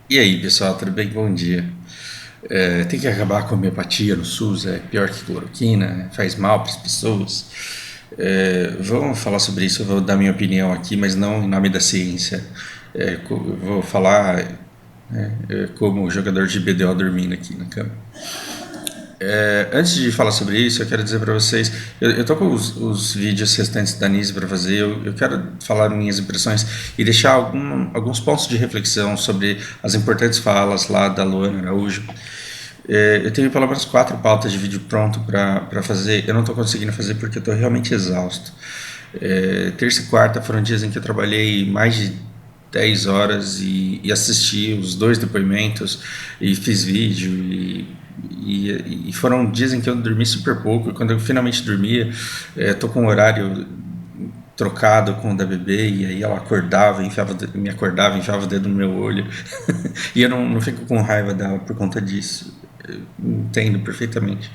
E aí, pessoal, tudo bem? Bom dia. Tem que acabar com a homeopatia no SUS, é pior que cloroquina, faz mal para as pessoas. Vamos falar sobre isso, eu vou dar minha opinião aqui, mas não em nome da ciência. Eu vou falar como jogador de BDO dormindo aqui na cama. Antes de falar sobre isso, eu quero dizer para vocês, eu tô com os vídeos restantes da Nise para fazer, eu quero falar minhas impressões e deixar alguns pontos de reflexão sobre as importantes falas lá da Luana Araújo. Eu tenho pelo menos 4 pautas de vídeo pronto para fazer, eu não estou conseguindo fazer porque eu estou realmente exausto. Terça e quarta foram dias em que eu trabalhei mais de 10 horas e assisti os 2 depoimentos e fiz vídeo e foram dias em que eu dormi super pouco. E quando eu finalmente dormia, tô com o horário trocado com o da bebê e aí ela acordava, me acordava, enfiava o dedo no meu olho e eu não fico com raiva dela por conta disso. Eu entendo perfeitamente.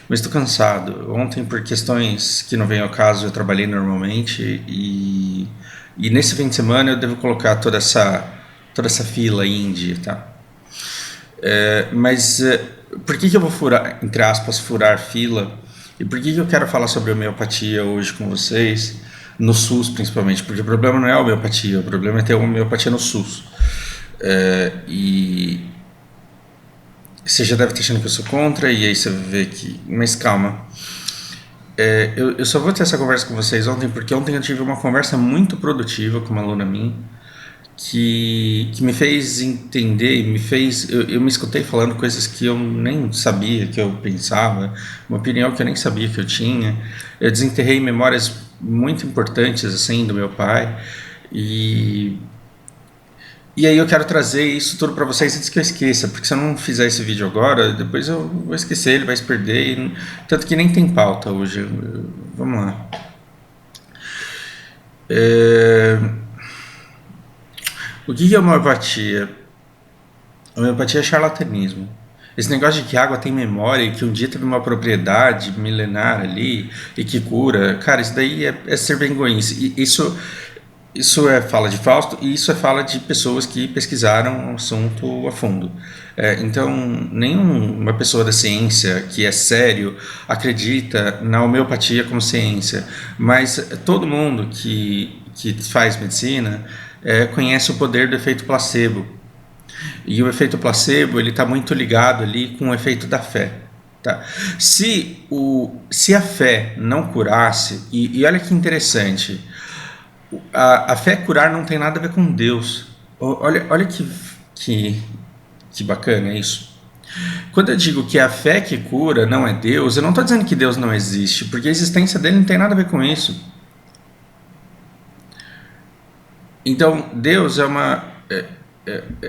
Mas estou cansado. Ontem, por questões que não vêm ao caso, eu trabalhei normalmente e nesse fim de semana eu devo colocar toda essa fila indie, tá? Mas por que eu vou furar, entre aspas, furar fila? E por que eu quero falar sobre homeopatia hoje com vocês? No SUS, principalmente, porque o problema não é a homeopatia, o problema é ter homeopatia no SUS. E você já deve estar achando que eu sou contra, e aí você vê que. Mas calma. Eu só vou ter essa conversa com vocês ontem, porque ontem eu tive uma conversa muito produtiva com uma aluna minha, que me fez entender, eu me escutei falando coisas que eu nem sabia que eu pensava, uma opinião que eu nem sabia que eu tinha. Eu desenterrei memórias muito importantes assim do meu pai e e aí eu quero trazer isso tudo para vocês antes que eu esqueça, porque se eu não fizer esse vídeo agora, depois eu vou esquecer, ele vai se perder, tanto que nem tem pauta hoje. Vamos lá. É, o que é homeopatia? Homeopatia é charlatanismo. Esse negócio de que água tem memória e que um dia teve uma propriedade milenar ali e que cura, cara, isso daí é ser vergonhice. Isso é fala de Fausto e isso é fala de pessoas que pesquisaram o assunto a fundo. Então, nenhuma pessoa da ciência que é sério acredita na homeopatia como ciência, mas todo mundo que faz medicina conhece o poder do efeito placebo. E o efeito placebo ele está muito ligado ali com o efeito da fé. Tá? Se a fé não curasse, e olha que interessante, a fé curar não tem nada a ver com Deus. Olha que bacana isso. Quando eu digo que a fé que cura não é Deus, eu não estou dizendo que Deus não existe, porque a existência dele não tem nada a ver com isso. Então, Deus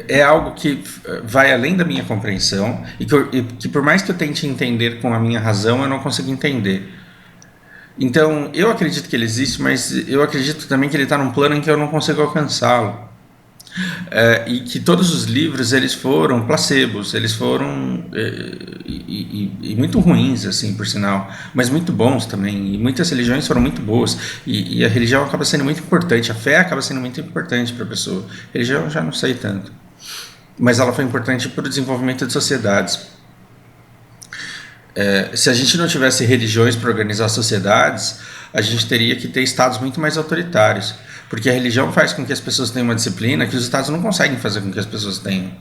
é algo que vai além da minha compreensão e que por mais que eu tente entender com a minha razão, eu não consigo entender. Então, eu acredito que ele existe, mas eu acredito também que ele está num plano em que eu não consigo alcançá-lo. E que todos os livros eles foram placebos, eles foram e muito ruins, assim, por sinal, mas muito bons também. E muitas religiões foram muito boas. E a religião acaba sendo muito importante, a fé acaba sendo muito importante para a pessoa. A religião eu já não sei tanto, mas ela foi importante para o desenvolvimento de sociedades. Se a gente não tivesse religiões para organizar sociedades, a gente teria que ter estados muito mais autoritários, porque a religião faz com que as pessoas tenham uma disciplina que os estados não conseguem fazer com que as pessoas tenham.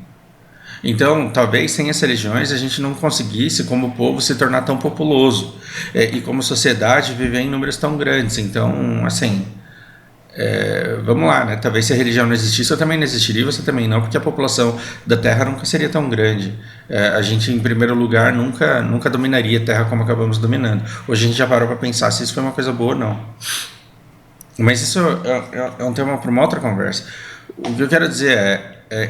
Então, talvez sem as religiões a gente não conseguisse, como povo, se tornar tão populoso e como sociedade viver em números tão grandes. Então, assim, vamos lá, né? Talvez se a religião não existisse, eu também não existiria, você também não, porque a população da Terra nunca seria tão grande. A gente, em primeiro lugar, nunca dominaria a Terra como acabamos dominando. Hoje a gente já parou para pensar se isso foi uma coisa boa ou não. Mas isso é um tema para uma outra conversa. O que eu quero dizer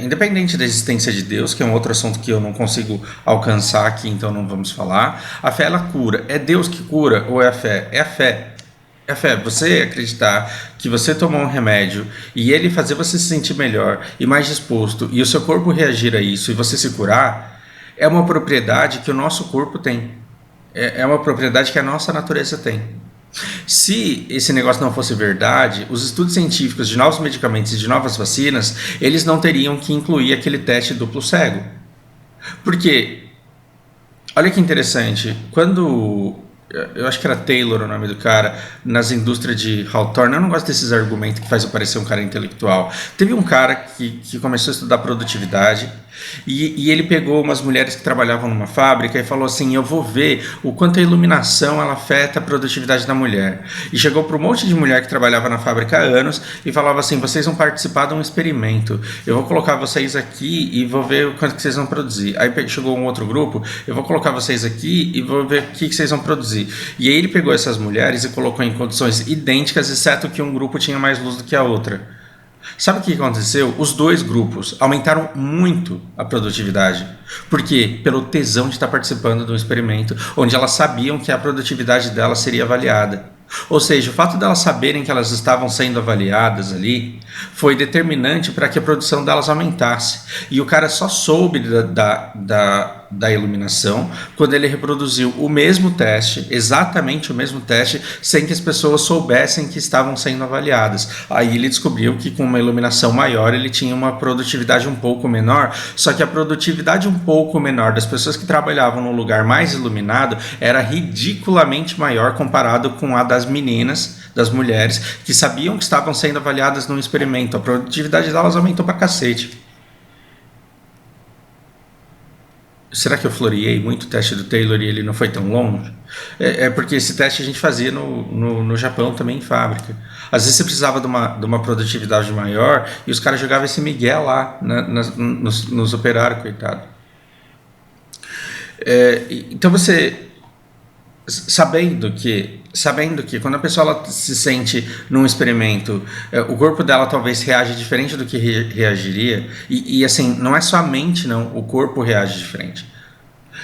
independente da existência de Deus, que é um outro assunto que eu não consigo alcançar aqui, então não vamos falar, a fé ela cura. É Deus que cura ou é a fé? É a fé. É a fé. Você acreditar que você tomou um remédio e ele fazer você se sentir melhor e mais disposto e o seu corpo reagir a isso e você se curar, é uma propriedade que o nosso corpo tem. É uma propriedade que a nossa natureza tem. Se esse negócio não fosse verdade, os estudos científicos de novos medicamentos e de novas vacinas, eles não teriam que incluir aquele teste duplo cego. Porque, olha que interessante, quando eu acho que era Taylor o nome do cara, nas indústrias de Hawthorne, eu não gosto desses argumentos que faz eu parecer um cara intelectual. Teve um cara que começou a estudar produtividade e ele pegou umas mulheres que trabalhavam numa fábrica e falou assim, eu vou ver o quanto a iluminação ela afeta a produtividade da mulher. E chegou para um monte de mulher que trabalhava na fábrica há anos e falava assim, vocês vão participar de um experimento, eu vou colocar vocês aqui e vou ver o quanto que vocês vão produzir. Aí chegou um outro grupo, eu vou colocar vocês aqui e vou ver o que vocês vão produzir. E aí ele pegou essas mulheres e colocou em condições idênticas, exceto que um grupo tinha mais luz do que a outra. Sabe o que aconteceu? Os dois grupos aumentaram muito a produtividade. Por quê? Pelo tesão de estar participando de um experimento onde elas sabiam que a produtividade delas seria avaliada. Ou seja, o fato delas saberem que elas estavam sendo avaliadas ali foi determinante para que a produção delas aumentasse. E o cara só soube da iluminação quando ele reproduziu o mesmo teste, exatamente o mesmo teste, sem que as pessoas soubessem que estavam sendo avaliadas. Aí ele descobriu que com uma iluminação maior ele tinha uma produtividade um pouco menor, só que a produtividade um pouco menor das pessoas que trabalhavam num lugar mais iluminado era ridiculamente maior comparado com a das meninas, das mulheres, que sabiam que estavam sendo avaliadas num experimento. A produtividade delas aumentou pra cacete. Será que eu floreei muito o teste do Taylor e ele não foi tão longe? É porque esse teste a gente fazia no Japão também, em fábrica. Às vezes você precisava de uma produtividade maior e os caras jogavam esse migué lá nos operários, coitado. Então você, sabendo que quando a pessoa ela se sente num experimento, o corpo dela talvez reage diferente do que reagiria, e assim, não é só a mente, não, o corpo reage diferente.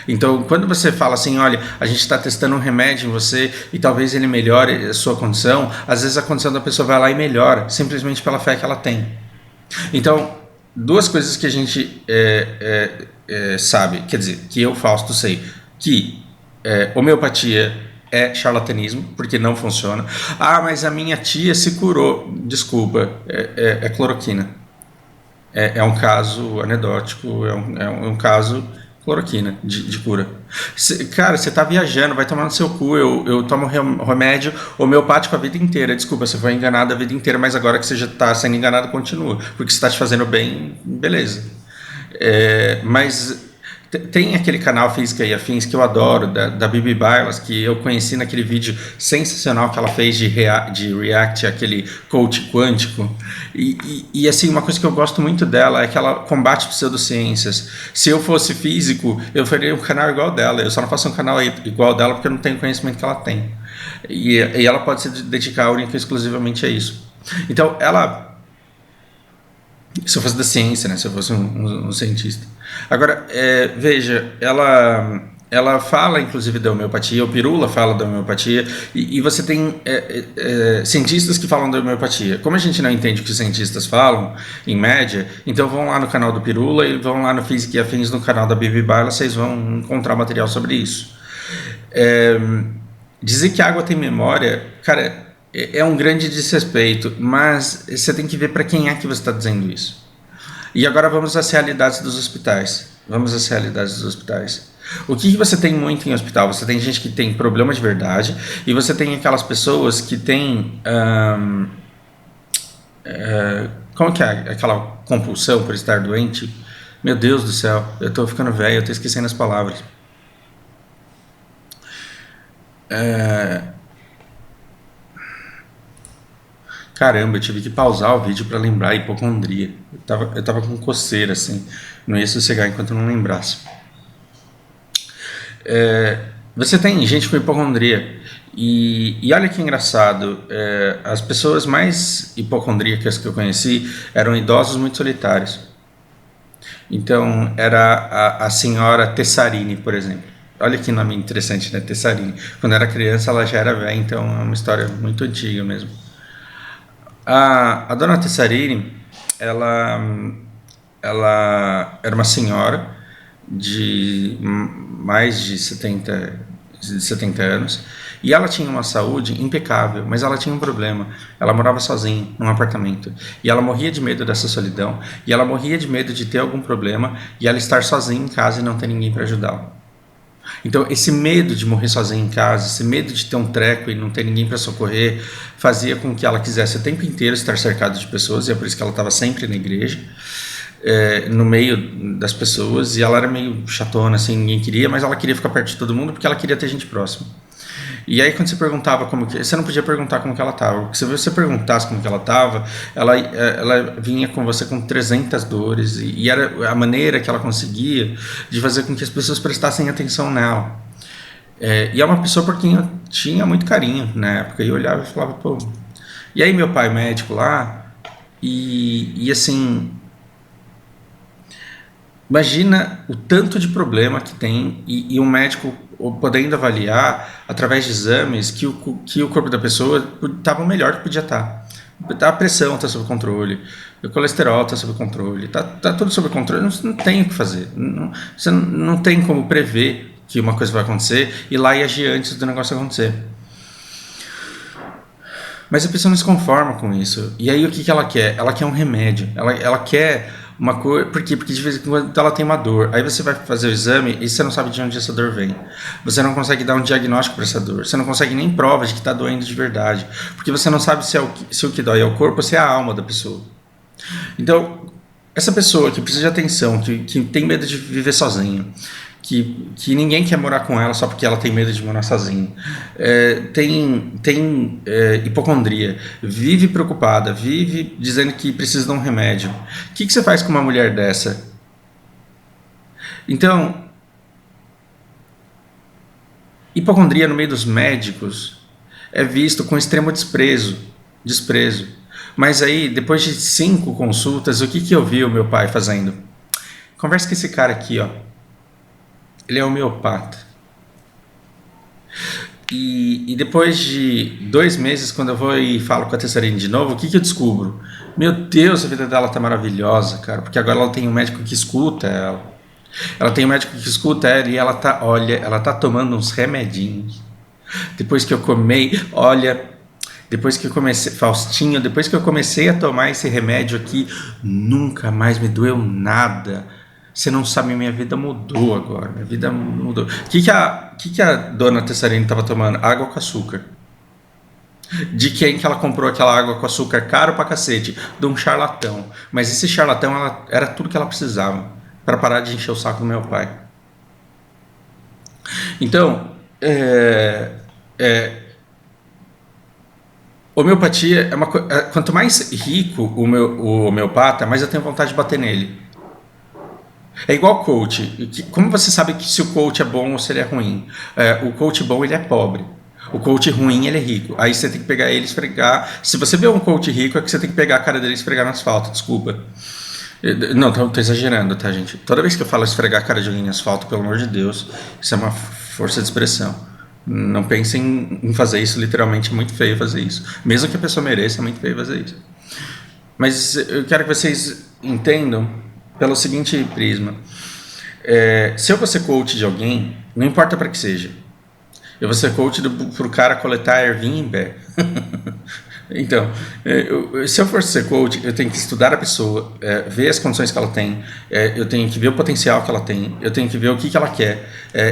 Então, quando você fala assim, olha, a gente está testando um remédio em você e talvez ele melhore a sua condição, às vezes a condição da pessoa vai lá e melhora, simplesmente pela fé que ela tem. Então, duas coisas que a gente sabe, quer dizer, que eu, Fausto, sei, que homeopatia é charlatanismo, porque não funciona. Ah, mas a minha tia se curou. Desculpa, é cloroquina. É um caso anedótico, é um caso cloroquina de cura. Cara, você tá viajando, vai tomar no seu cu. Eu tomo remédio homeopático a vida inteira. Desculpa, você foi enganado a vida inteira, mas agora que você já tá sendo enganado, continua. Porque você tá te fazendo bem, beleza. Mas tem aquele canal Física e Afins que eu adoro, da Bibi Bailas, que eu conheci naquele vídeo sensacional que ela fez de React, aquele coach quântico. E assim, uma coisa que eu gosto muito dela é que ela combate pseudociências. Se eu fosse físico, eu faria um canal igual dela. Eu só não faço um canal igual dela porque eu não tenho o conhecimento que ela tem. E ela pode se dedicar única e exclusivamente a isso. Então, se eu fosse da ciência, né? Se eu fosse um cientista. Agora, veja, ela fala inclusive da homeopatia, o Pirula fala da homeopatia, e você tem cientistas que falam da homeopatia. Como a gente não entende o que os cientistas falam, em média, então vão lá no canal do Pirula e vão lá no Física e Afins no canal da Bibi Baila, vocês vão encontrar material sobre isso. Dizer que a água tem memória, cara, é um grande desrespeito, mas você tem que ver para quem é que você está dizendo isso. E agora vamos às realidades dos hospitais. O que você tem muito em hospital? Você tem gente que tem problema de verdade e você tem aquelas pessoas que têm como que é aquela compulsão por estar doente? Meu Deus do céu, eu estou ficando velho, eu estou esquecendo as palavras. Caramba, eu tive que pausar o vídeo para lembrar hipocondria. Eu tava com coceira, assim. Não ia sossegar enquanto eu não lembrasse. Você tem gente com hipocondria. E olha que engraçado. As pessoas mais hipocondríacas que eu conheci eram idosos muito solitários. Então, era a senhora Tessarini, por exemplo. Olha que nome interessante, né? Tessarini. Quando era criança, ela já era velha, então é uma história muito antiga mesmo. A dona Tessarini, ela era uma senhora de mais de 70, de 70 anos, e ela tinha uma saúde impecável, mas ela tinha um problema. Ela morava sozinha num apartamento, e ela morria de medo dessa solidão, e ela morria de medo de ter algum problema, e ela estar sozinha em casa e não ter ninguém para ajudá-la. Então, esse medo de morrer sozinha em casa, esse medo de ter um treco e não ter ninguém para socorrer, fazia com que ela quisesse o tempo inteiro estar cercada de pessoas, e é por isso que ela estava sempre na igreja, no meio das pessoas, e ela era meio chatona, assim, ninguém queria, mas ela queria ficar perto de todo mundo porque ela queria ter gente próxima. E aí quando você perguntava como que... Você não podia perguntar como que ela estava, porque se você perguntasse como que ela estava, ela vinha com você com 300 dores, e era a maneira que ela conseguia de fazer com que as pessoas prestassem atenção nela. E é uma pessoa por quem eu tinha muito carinho na época, e eu olhava e falava, pô... E aí meu pai médico lá, e assim... Imagina o tanto de problema que tem e um médico podendo avaliar através de exames que o corpo da pessoa estava melhor que podia estar. A pressão está sob controle, o colesterol está sob controle, está tudo sob controle, não tem o que fazer. Você não tem como prever que uma coisa vai acontecer e lá e agir antes do negócio acontecer. Mas a pessoa não se conforma com isso. E aí o que ela quer? Ela quer um remédio. Ela quer uma coisa... Por quê? Porque de vez em quando ela tem uma dor. Aí você vai fazer o exame e você não sabe de onde essa dor vem. Você não consegue dar um diagnóstico para essa dor. Você não consegue nem prova de que está doendo de verdade. Porque você não sabe se o que dói é o corpo ou se é a alma da pessoa. Então, essa pessoa que precisa de atenção, que tem medo de viver sozinha, que ninguém quer morar com ela só porque ela tem medo de morar sozinha, tem hipocondria, vive preocupada, vive dizendo que precisa de um remédio. O que você faz com uma mulher dessa? Então, hipocondria no meio dos médicos é visto com extremo desprezo. Mas aí, depois de 5 consultas, o que eu vi o meu pai fazendo? Conversa com esse cara aqui, ó. Ele é homeopata. E depois de 2 meses, quando eu vou e falo com a Tessarine de novo, o que eu descubro? Meu Deus, a vida dela tá maravilhosa, cara, porque agora ela tem um médico que escuta ela. Ela tem um médico que escuta ela e ela tá tomando uns remedinhos. Depois que eu comecei, Faustinho, depois que eu comecei a tomar esse remédio aqui, nunca mais me doeu nada. Você não sabe, minha vida mudou agora. Minha vida mudou. O que a dona Tessarine estava tomando? Água com açúcar. De quem que ela comprou aquela água com açúcar caro pra cacete? De um charlatão. Mas esse charlatão era tudo que ela precisava para parar de encher o saco do meu pai. Então, homeopatia é uma coisa. Quanto mais rico o homeopata, mais eu tenho vontade de bater nele. É igual coach. Como você sabe que se o coach é bom ou se ele é ruim? O coach bom, ele é pobre. O coach ruim, ele é rico. Aí você tem que pegar ele e esfregar. Se você vê um coach rico, é que você tem que pegar a cara dele e esfregar no asfalto. Desculpa. Não, tô exagerando, tá, gente? Toda vez que eu falo esfregar a cara de alguém no asfalto, pelo amor de Deus, isso é uma força de expressão. Não pensem em fazer isso, literalmente é muito feio fazer isso. Mesmo que a pessoa mereça, é muito feio fazer isso. Mas eu quero que vocês entendam pelo seguinte prisma. Se eu vou ser coach de alguém, não importa para que seja. Eu vou ser coach pro cara coletar ervinha em pé. Então, se eu for ser coach, eu tenho que estudar a pessoa, ver as condições que ela tem, eu tenho que ver o potencial que ela tem, eu tenho que ver o que ela quer,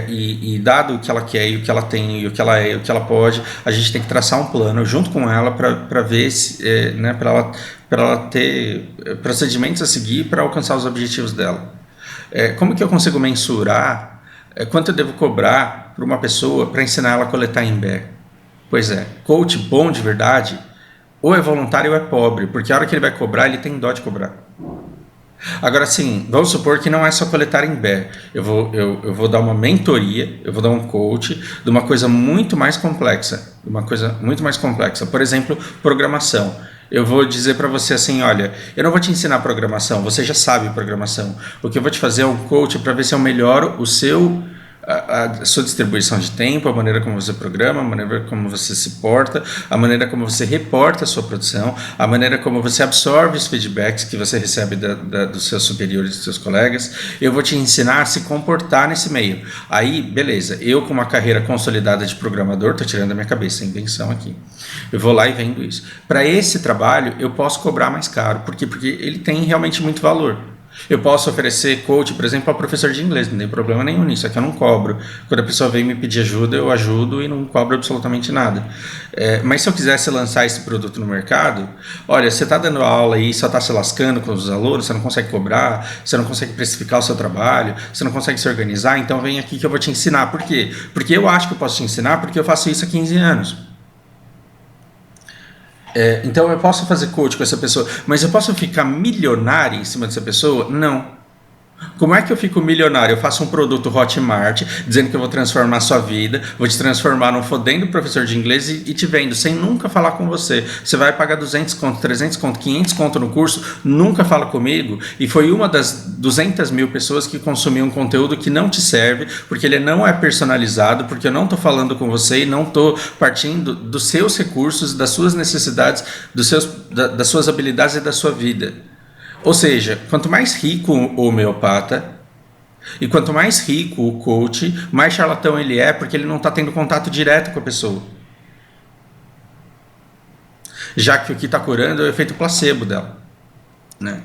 e dado o que ela quer, e o que ela tem, e o que ela é, e o que ela pode, a gente tem que traçar um plano junto com ela para ver se, né, para ela ter procedimentos a seguir para alcançar os objetivos dela. Como que eu consigo mensurar quanto eu devo cobrar para uma pessoa para ensinar ela a coletar Imbé? Pois é, coach bom de verdade, ou é voluntário ou é pobre, porque a hora que ele vai cobrar, ele tem dó de cobrar. Agora sim, vamos supor que não é só coletar Imbé. Eu vou dar uma mentoria, eu vou dar um coach de uma coisa muito mais complexa. Por exemplo, programação. Eu vou dizer para você assim, olha, eu não vou te ensinar programação, você já sabe programação. O que eu vou te fazer é um coach para ver se eu melhoro a sua distribuição de tempo, a maneira como você programa, a maneira como você se porta, a maneira como você reporta a sua produção, a maneira como você absorve os feedbacks que você recebe dos seus superiores, dos seus colegas. Eu vou te ensinar a se comportar nesse meio. Aí, beleza, eu com uma carreira consolidada de programador, estou tirando da minha cabeça a invenção aqui, eu vou lá e vendo isso. Para esse trabalho, eu posso cobrar mais caro. Por quê? Porque ele tem realmente muito valor. Eu posso oferecer coach, por exemplo, para professor de inglês, não tem problema nenhum nisso, é que eu não cobro. Quando a pessoa vem me pedir ajuda, eu ajudo e não cobro absolutamente nada. Mas se eu quisesse lançar esse produto no mercado, olha, você está dando aula aí, só está se lascando com os alunos, você não consegue cobrar, você não consegue precificar o seu trabalho, você não consegue se organizar, então vem aqui que eu vou te ensinar. Por quê? Porque eu acho que eu posso te ensinar, porque eu faço isso há 15 anos. Então eu posso fazer coach com essa pessoa, mas eu posso ficar milionário em cima dessa pessoa? Não. Como é que eu fico milionário? Eu faço um produto Hotmart, dizendo que eu vou transformar a sua vida, vou te transformar num fodendo professor de inglês e te vendo, sem nunca falar com você. Você vai pagar 200 conto, 300 conto, 500 conto no curso, nunca fala comigo, e foi uma das 200 mil pessoas que consumiu um conteúdo que não te serve, porque ele não é personalizado, porque eu não estou falando com você e não estou partindo dos seus recursos, das suas necessidades, das suas habilidades e da sua vida. Ou seja, quanto mais rico o homeopata e quanto mais rico o coach, mais charlatão ele é, porque ele não está tendo contato direto com a pessoa. Já que o que está curando é o efeito placebo dela. Né?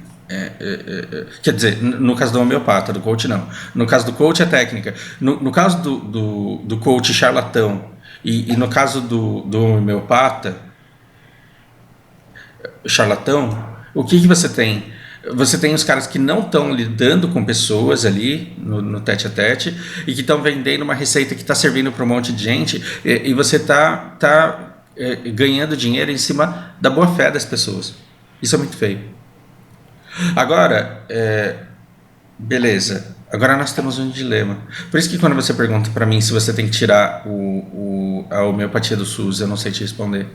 Quer dizer, no caso do homeopata, do coach não. No caso do coach é técnica. No caso do coach charlatão e no caso do homeopata charlatão, o que você tem? Você tem os caras que não estão lidando com pessoas ali no tete a tete e que estão vendendo uma receita que está servindo para um monte de gente e você está ganhando dinheiro em cima da boa fé das pessoas. Isso é muito feio. Agora, beleza. Agora nós temos um dilema. Por isso que quando você pergunta para mim se você tem que tirar a homeopatia do SUS, eu não sei te responder.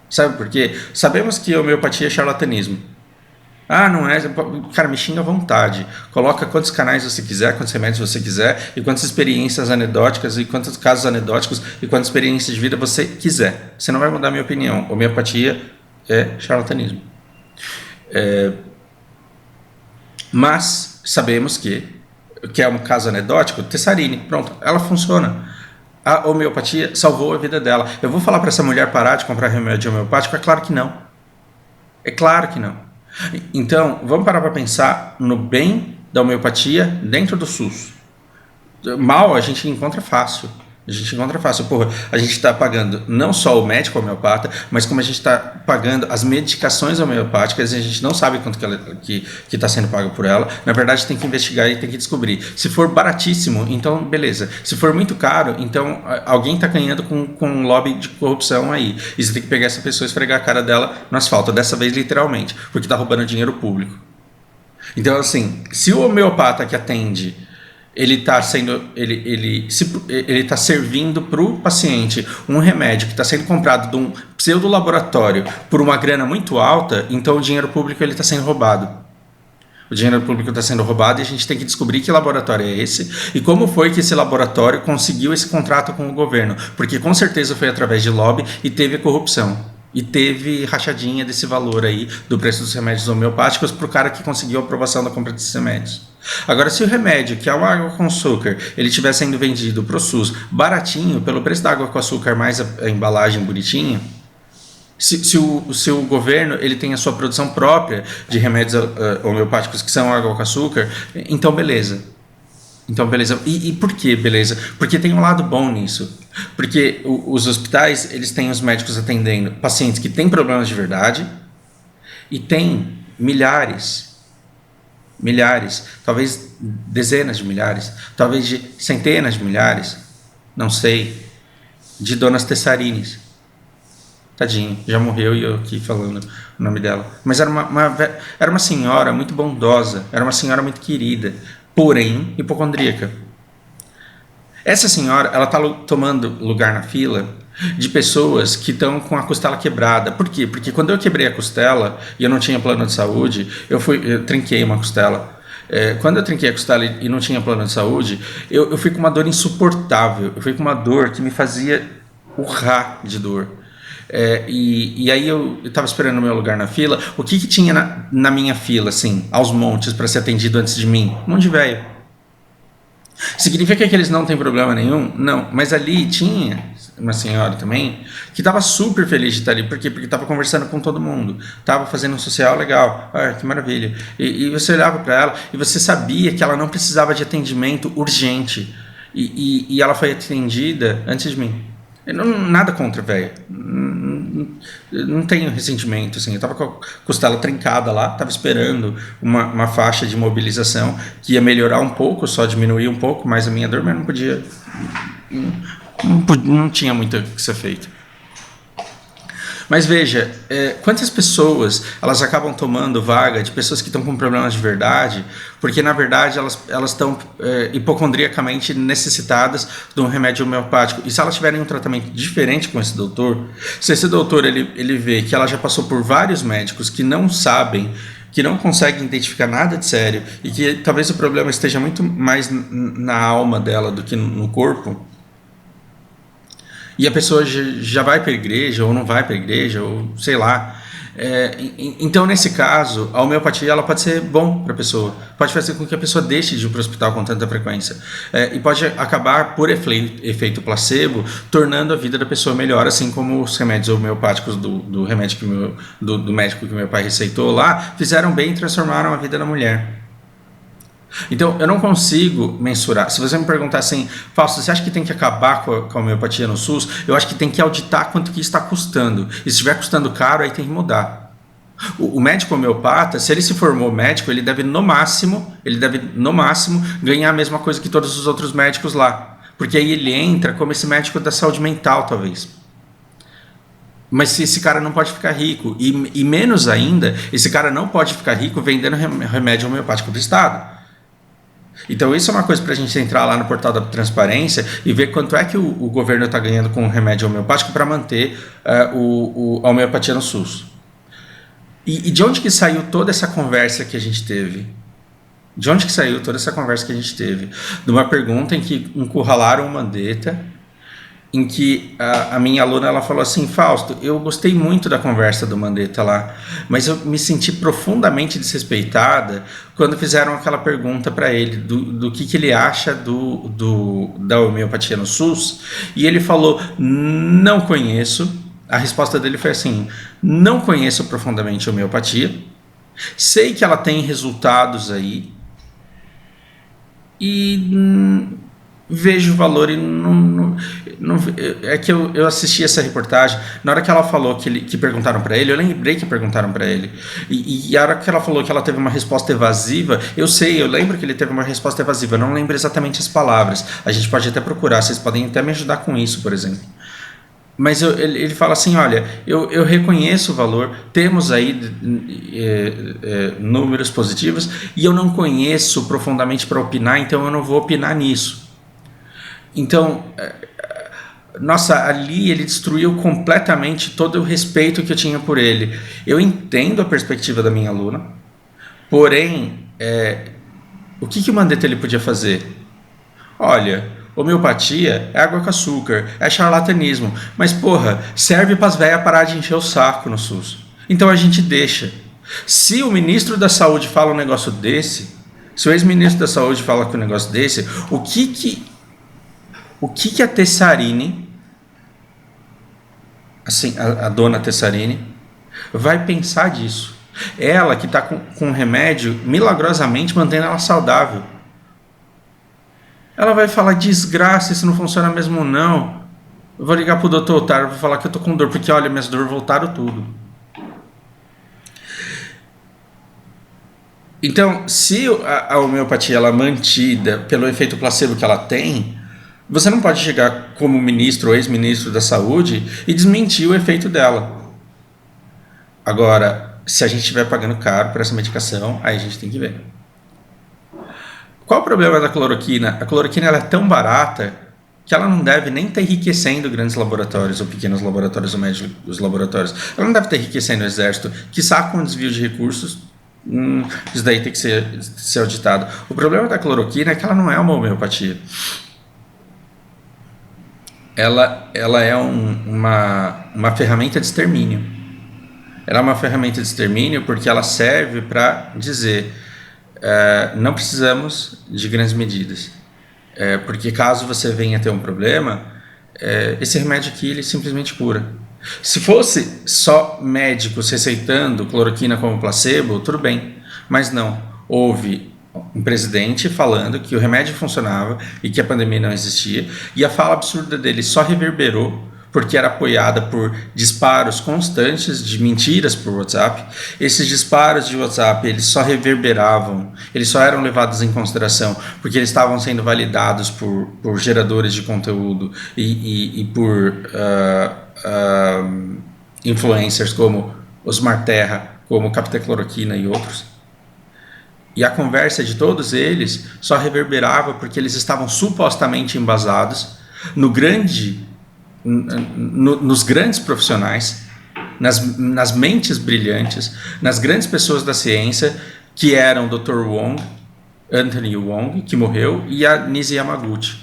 Sabe por quê? Sabemos que a homeopatia é charlatanismo. Ah, não é? Cara, me xinga à vontade. Coloca quantos canais você quiser, quantos remédios você quiser, e quantas experiências anedóticas, e quantos casos anedóticos, e quantas experiências de vida você quiser. Você não vai mudar a minha opinião. Homeopatia é charlatanismo. Mas sabemos que é um caso anedótico, Tessarine, pronto, ela funciona. A homeopatia salvou a vida dela. Eu vou falar para essa mulher parar de comprar remédio homeopático? É claro que não. É claro que não. Então, vamos parar para pensar no bem da homeopatia dentro do SUS. Mal a gente encontra fácil. Porra, a gente está pagando não só o médico homeopata, mas como a gente está pagando as medicações homeopáticas e a gente não sabe quanto que está sendo pago por ela. Na verdade, tem que investigar e tem que descobrir. Se for baratíssimo, então beleza. Se for muito caro, então alguém está ganhando com um lobby de corrupção aí. E você tem que pegar essa pessoa e esfregar a cara dela no asfalto, dessa vez literalmente, porque está roubando dinheiro público. Então, assim, se o homeopata que atende ele está servindo para o paciente um remédio que está sendo comprado de um pseudo-laboratório por uma grana muito alta, então o dinheiro público está sendo roubado. O dinheiro público está sendo roubado e a gente tem que descobrir que laboratório é esse e como foi que esse laboratório conseguiu esse contrato com o governo, porque com certeza foi através de lobby e teve corrupção. E teve rachadinha desse valor aí do preço dos remédios homeopáticos para o cara que conseguiu a aprovação da compra desses remédios. Agora, se o remédio, que é uma água com açúcar, ele estiver sendo vendido para o SUS baratinho, pelo preço da água com açúcar mais a embalagem bonitinha, se o governo ele tem a sua produção própria de remédios homeopáticos que são água com açúcar, então beleza. E por que beleza? Porque tem um lado bom nisso. Porque os hospitais, eles têm os médicos atendendo pacientes que têm problemas de verdade e tem milhares, talvez dezenas de milhares, talvez de centenas de milhares, não sei, de donas Tessarines. Tadinho, já morreu e eu aqui falando o nome dela. Mas era uma senhora muito bondosa, era uma senhora muito querida, porém hipocondríaca. Essa senhora, ela está tomando lugar na fila de pessoas que estão com a costela quebrada. Por quê? Porque quando eu quebrei a costela e eu não tinha plano de saúde, eu trinquei uma costela. Quando eu trinquei a costela e não tinha plano de saúde, eu fui com uma dor insuportável. Eu fui com uma dor que me fazia urrar de dor. E aí eu estava esperando o meu lugar na fila. O que tinha na minha fila, assim, aos montes, para ser atendido antes de mim? Um monte de velho. Significa que eles não têm problema nenhum? Não. Mas ali tinha uma senhora também que estava super feliz de estar ali. Por quê? Porque estava conversando com todo mundo. Estava fazendo um social legal. Que maravilha. E você olhava para ela e você sabia que ela não precisava de atendimento urgente. E ela foi atendida antes de mim. Nada contra, velho. Não tenho ressentimento, assim. Eu tava com a costela trincada lá, tava esperando uma faixa de mobilização que ia melhorar um pouco, só diminuir um pouco mais a minha dor, mas não podia. Não tinha muito o que ser feito. Mas veja, quantas pessoas elas acabam tomando vaga de pessoas que estão com problemas de verdade, porque na verdade elas estão hipocondriacamente necessitadas de um remédio homeopático. E se elas tiverem um tratamento diferente com esse doutor, se esse doutor ele vê que ela já passou por vários médicos que não sabem, que não conseguem identificar nada de sério e que talvez o problema esteja muito mais na alma dela do que no corpo, e a pessoa já vai para a igreja ou não vai para a igreja, ou sei lá. Então, nesse caso, a homeopatia ela pode ser bom para a pessoa. Pode fazer com que a pessoa deixe de ir para o hospital com tanta frequência. E pode acabar, por efeito placebo, tornando a vida da pessoa melhor, assim como os remédios homeopáticos do remédio do médico que meu pai receitou lá, fizeram bem e transformaram a vida da mulher. Então, eu não consigo mensurar. Se você me perguntar assim, Fausto, você acha que tem que acabar com a homeopatia no SUS? Eu acho que tem que auditar quanto que está custando. E se estiver custando caro, aí tem que mudar. O médico homeopata, se ele se formou médico, ele deve no máximo ganhar a mesma coisa que todos os outros médicos lá. Porque aí ele entra como esse médico da saúde mental, talvez. Mas esse cara não pode ficar rico. E menos ainda, esse cara não pode ficar rico vendendo remédio homeopático do Estado. Então isso é uma coisa para a gente entrar lá no portal da transparência e ver quanto é que o governo está ganhando com o remédio homeopático para manter a homeopatia no SUS. E de onde que saiu toda essa conversa que a gente teve? De onde que saiu toda essa conversa que a gente teve? De uma pergunta em que encurralaram o Mandetta, em que a minha aluna ela falou assim, Fausto, eu gostei muito da conversa do Mandetta lá, mas eu me senti profundamente desrespeitada quando fizeram aquela pergunta para ele do que ele acha da homeopatia no SUS, e ele falou, não conheço. A resposta dele foi assim, não conheço profundamente a homeopatia, sei que ela tem resultados aí, e vejo valor e não é que eu assisti essa reportagem, na hora que ela falou que perguntaram para ele, eu lembrei que perguntaram para ele, e a hora que ela falou que ela teve uma resposta evasiva, eu lembro que ele teve uma resposta evasiva, eu não lembro exatamente as palavras, a gente pode até procurar, vocês podem até me ajudar com isso, por exemplo. Mas ele fala assim, olha, eu reconheço o valor, temos aí números positivos, e eu não conheço profundamente para opinar, então eu não vou opinar nisso. Então, nossa, ali ele destruiu completamente todo o respeito que eu tinha por ele. Eu entendo a perspectiva da minha aluna, porém, o que o Mandetta ele podia fazer? Olha, homeopatia é água com açúcar, é charlatanismo, mas porra, serve para as velhas parar de encher o saco no SUS. Então a gente deixa. Se o ministro da Saúde fala um negócio desse, se o ex-ministro da Saúde fala um negócio desse, o que a Tessarini, assim, a dona Tessarini, vai pensar disso? Ela que está com remédio, milagrosamente mantendo ela saudável. Ela vai falar, desgraça, isso não funciona mesmo não. Eu vou ligar pro doutor Otário, vou falar que eu tô com dor, porque olha, minhas dores voltaram tudo. Então, se a homeopatia ela é mantida pelo efeito placebo que ela tem, você não pode chegar como ministro ou ex-ministro da saúde e desmentir o efeito dela. Agora, se a gente estiver pagando caro por essa medicação, aí a gente tem que ver. Qual o problema da cloroquina? A cloroquina ela é tão barata que ela não deve nem estar enriquecendo grandes laboratórios ou pequenos laboratórios ou médios laboratórios. Ela não deve estar enriquecendo o exército, quiçá com desvio de recursos, isso daí tem que ser auditado. O problema da cloroquina é que ela não é uma homeopatia. Ela é uma ferramenta de extermínio. Ela é uma ferramenta de extermínio porque ela serve para dizer não precisamos de grandes medidas. Porque caso você venha ter um problema, esse remédio aqui ele simplesmente cura. Se fosse só médicos receitando cloroquina como placebo, tudo bem. Mas não. Houve um presidente falando que o remédio funcionava e que a pandemia não existia, e a fala absurda dele só reverberou porque era apoiada por disparos constantes de mentiras por WhatsApp. Esses disparos de WhatsApp, eles só reverberavam, eles só eram levados em consideração porque eles estavam sendo validados por geradores de conteúdo e por influencers como Osmar Terra, como Capitã Cloroquina e outros. E a conversa de todos eles só reverberava porque eles estavam supostamente embasados nos grandes profissionais, nas mentes brilhantes, nas grandes pessoas da ciência, que eram o Dr. Wong, Anthony Wong, que morreu, e a Nisi Yamaguchi.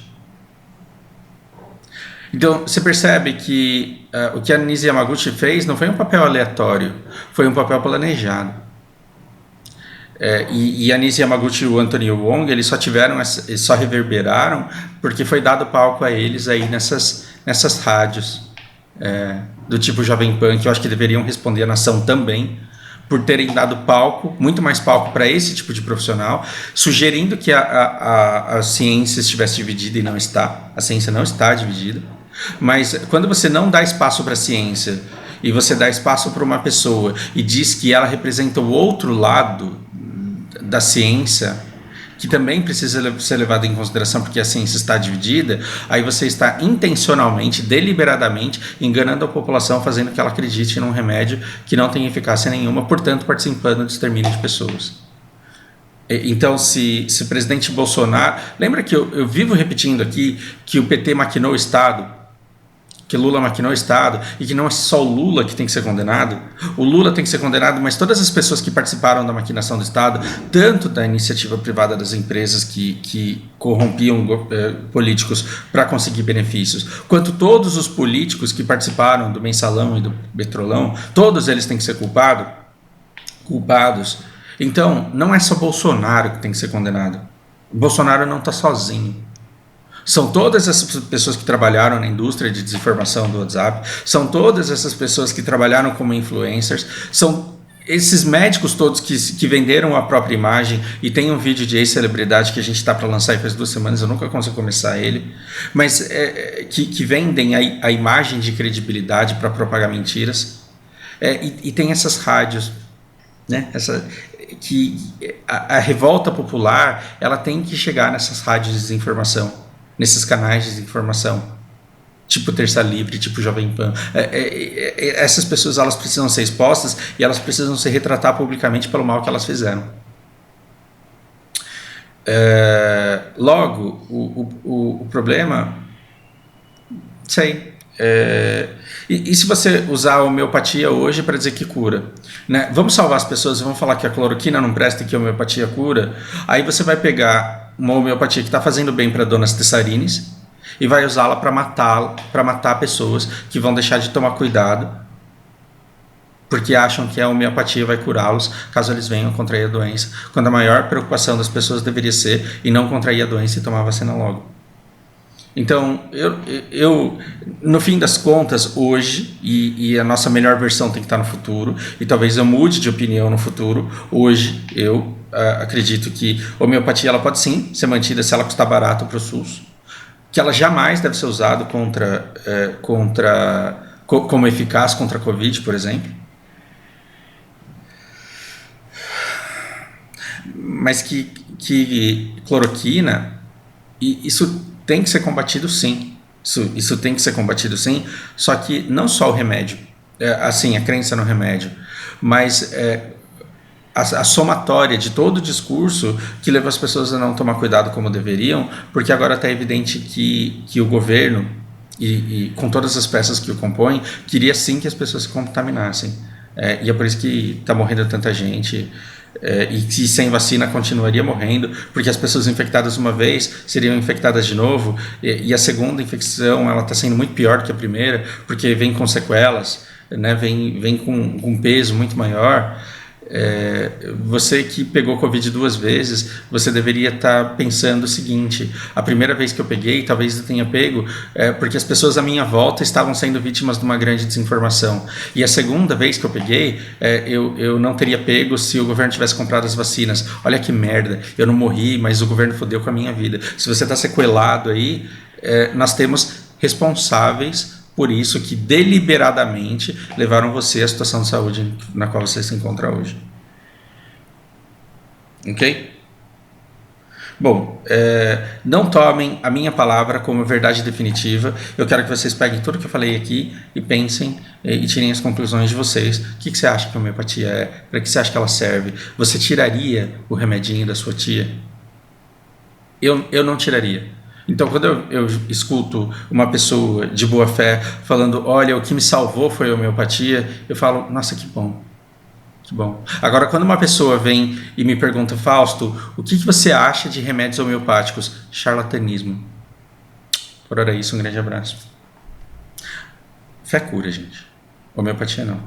Então, você percebe que o que a Nisi Yamaguchi fez não foi um papel aleatório, foi um papel planejado. E a Nisi Yamaguchi e o Anthony Wong, eles só reverberaram porque foi dado palco a eles aí nessas rádios do tipo Jovem Pan, que eu acho que deveriam responder à nação também, por terem dado palco, muito mais palco para esse tipo de profissional, sugerindo que a ciência estivesse dividida e não está. A ciência não está dividida. Mas quando você não dá espaço para a ciência e você dá espaço para uma pessoa e diz que ela representa o outro lado da ciência, que também precisa ser levado em consideração porque a ciência está dividida, aí você está intencionalmente, deliberadamente enganando a população, fazendo que ela acredite num remédio que não tem eficácia nenhuma, portanto participando do extermínio de pessoas. Então, se o presidente Bolsonaro... Lembra que eu vivo repetindo aqui que o PT maquinou o Estado, que Lula maquinou o Estado, e que não é só o Lula que tem que ser condenado. O Lula tem que ser condenado, mas todas as pessoas que participaram da maquinação do Estado, tanto da iniciativa privada das empresas que corrompiam políticos para conseguir benefícios, quanto todos os políticos que participaram do Mensalão e do Petrolão, todos eles têm que ser culpados. Então, não é só Bolsonaro que tem que ser condenado. Bolsonaro não está sozinho. São todas essas pessoas que trabalharam na indústria de desinformação do WhatsApp, são todas essas pessoas que trabalharam como influencers, são esses médicos todos que venderam a própria imagem, e tem um vídeo de ex-celebridade que a gente está para lançar faz 2 semanas, eu nunca consigo começar ele, mas que vendem a imagem de credibilidade para propagar mentiras, e tem essas rádios, né? A revolta popular, ela tem que chegar nessas rádios de desinformação, nesses canais de desinformação, tipo Terça Livre, tipo Jovem Pan. Essas pessoas, elas precisam ser expostas e elas precisam se retratar publicamente pelo mal que elas fizeram. Logo, o problema, sei. E se você usar a homeopatia hoje para dizer que cura, né? Vamos salvar as pessoas, vamos falar que a cloroquina não presta e que a homeopatia cura. Aí você vai pegar uma homeopatia que está fazendo bem para donas Tessarines e vai usá-la para matar pessoas que vão deixar de tomar cuidado porque acham que a homeopatia vai curá-los caso eles venham contrair a doença, quando a maior preocupação das pessoas deveria ser em não contrair a doença e tomar a vacina logo. Então, eu no fim das contas, hoje, e a nossa melhor versão tem que estar no futuro, e talvez eu mude de opinião no futuro, hoje eu acredito que a homeopatia ela pode sim ser mantida se ela custar barato para o SUS, que ela jamais deve ser usada como eficaz contra a Covid, por exemplo. Mas que cloroquina, isso tem que ser combatido sim. Isso tem que ser combatido sim, só que não só o remédio, assim, a crença no remédio, mas a somatória de todo o discurso que leva as pessoas a não tomar cuidado como deveriam, porque agora está evidente que o governo, e com todas as peças que o compõem, queria sim que as pessoas se contaminassem. E é por isso que está morrendo tanta gente. e que sem vacina continuaria morrendo, porque as pessoas infectadas uma vez seriam infectadas de novo, e a segunda infecção ela está sendo muito pior do que a primeira, porque vem com sequelas, né, vem com um peso muito maior. Você que pegou Covid 2 vezes, você deveria estar pensando o seguinte: a primeira vez que eu peguei, talvez eu tenha pego porque as pessoas à minha volta estavam sendo vítimas de uma grande desinformação. E a segunda vez que eu peguei, eu não teria pego se o governo tivesse comprado as vacinas. Olha que merda, eu não morri, mas o governo fodeu com a minha vida. Se você está sequelado aí, nós temos responsáveis por isso que deliberadamente levaram você à situação de saúde na qual você se encontra hoje. Ok? Bom, não tomem a minha palavra como verdade definitiva. Eu quero que vocês peguem tudo que eu falei aqui e pensem e tirem as conclusões de vocês. O que você acha que a homeopatia é? Para que você acha que ela serve? Você tiraria o remedinho da sua tia? Eu não tiraria. Então, quando eu escuto uma pessoa de boa fé falando, olha, o que me salvou foi a homeopatia, eu falo, nossa, que bom, que bom. Agora, quando uma pessoa vem e me pergunta, Fausto, o que você acha de remédios homeopáticos? Charlatanismo. Por hora é isso, um grande abraço. Fé cura, gente. Homeopatia não.